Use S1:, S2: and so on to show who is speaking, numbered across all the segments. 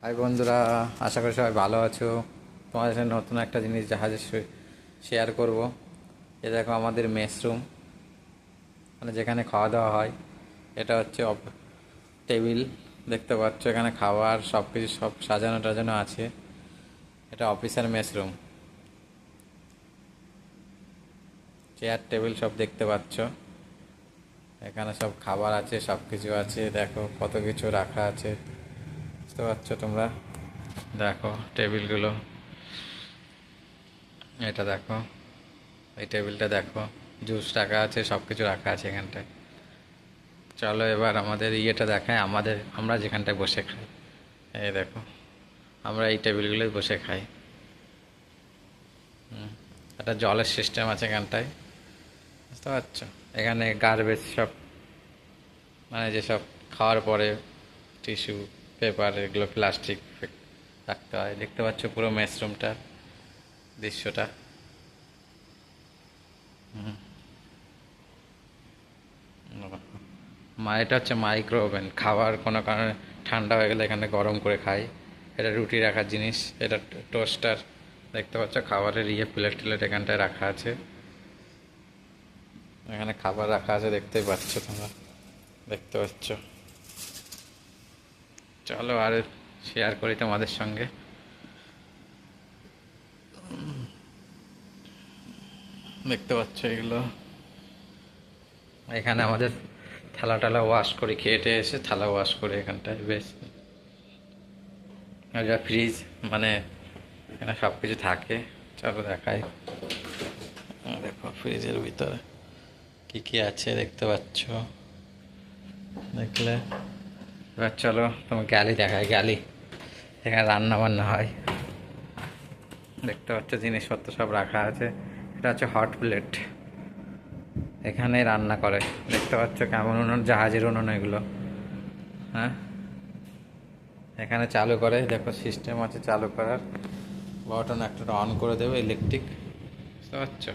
S1: High বন্ধুরা, আশা করি সবাই ভালো আছো। তোমাদের সাথে নতুন একটা জিনিস জাহাজে শেয়ার করব। এ দেখো আমাদের মেস রুম, মানে যেখানে খাওয়া দাওয়া হয়। এটা হচ্ছে টেবিল, দেখতে পাচ্ছ এখানে খাবার সব কিছু সব সাজানো টাজানো আছে। এটা অফিসের মেস রুম, চেয়ার টেবিল সব দেখতে পাচ্ছ। এখানে সব খাবার আছে, সব কিছু আছে, দেখো কত কিছু রাখা আছে, বুঝতে পারছো তোমরা। দেখো টেবিলগুলো, এটা দেখো, এই টেবিলটা দেখো, জুস রাখা আছে, সব কিছু রাখা আছে এখানটায়। চলো এবার আমাদের ইয়েটা দেখায়, আমরা যেখানটায় বসে খাই। এই দেখো, আমরা এই টেবিলগুলোই বসে খাই। একটা জলের সিস্টেম আছে এখানটায়, বুঝতে পারছো। এখানে গার্বেজ সব, মানে যেসব খাওয়ার পরে টিস্যু পেপার, এগুলো প্লাস্টিক রাখতে হয়। দেখতে পাচ্ছ পুরো মেসরুমটা, দৃশ্যটা। এটা হচ্ছে মাইক্রো ওভেন, খাবার কোনো কারণে ঠান্ডা হয়ে গেলে এখানে গরম করে খাই। এটা রুটি রাখার জিনিস, এটা টোস্টার। দেখতে পাচ্ছ খাবারের প্লেট টিলেট এখানটায় রাখা আছে। এখানে খাবার রাখা আছে, দেখতেই পাচ্ছ তোমরা, দেখতে পাচ্ছ। চলো আর শেয়ার করি তোমাদের সঙ্গে। দেখতে পাচ্ছ এগুলো, এখানে আমাদের থালা টালা ওয়াশ করি, খেয়ে এসে থালা ওয়াশ করে এখানটায়। বেশ, এটা ফ্রিজ, মানে এখানে সব কিছু থাকে। চলো দেখাই, দেখো ফ্রিজের ভিতরে কি কি আছে দেখতে পাচ্ছ। দেখলে এবার চলো তোমার গ্যালি দেখায়। গ্যালি, এখানে রান্না বান্না হয়, দেখতে পাচ্ছ জিনিসপত্র সব রাখা আছে। এটা হচ্ছে হট প্লেট, এখানে রান্না করে। দেখতে পাচ্ছ কেমন উনুন, জাহাজের উনুন এগুলো। হ্যাঁ, এখানে চালু করে, দেখো সিস্টেম আছে চালু করার, বাটন একটা অন করে দেবে ইলেকট্রিক, বুঝতে পারছো।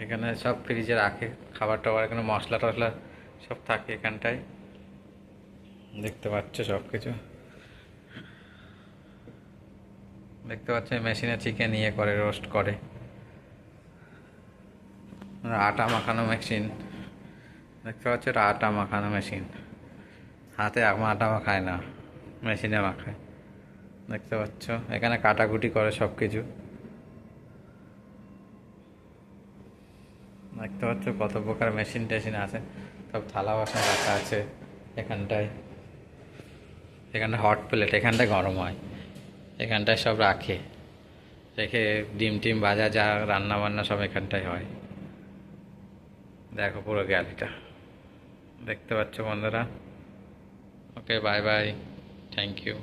S1: এখানে সব ফ্রিজে রাখে খাবার টাবার, এখানে মশলা টশলা সব থাকে এখানটায়, দেখতে পাচ্ছ সব কিছু। দেখতে পাচ্ছ মেশিনে চিকেন করে, রোস্ট করে। আটা মাখানো মেশিন, দেখতে পাচ্ছ এটা আটা মাখানো মেশিন। হাতে এখন আটা মাখায় না, মেশিনে মাখায়। দেখতে পাচ্ছ এখানে কাটাকুটি করে সব কিছু। দেখতে পাচ্ছ কত প্রকার মেশিন টেশিন আছে, সব থালা বাসন রাখা আছে এখানটায়। এখানটা হট প্লেট, এখানটায় গরম হয়, এখানটায় সব রাখে, রেখে ডিম টিম ভাজা যা রান্না বান্না সব এখানটায় হয়। দেখো পুরো গ্যালারিটা, দেখতে পাচ্ছ বন্ধুরা। ওকে, বাই বাই, থ্যাংক ইউ।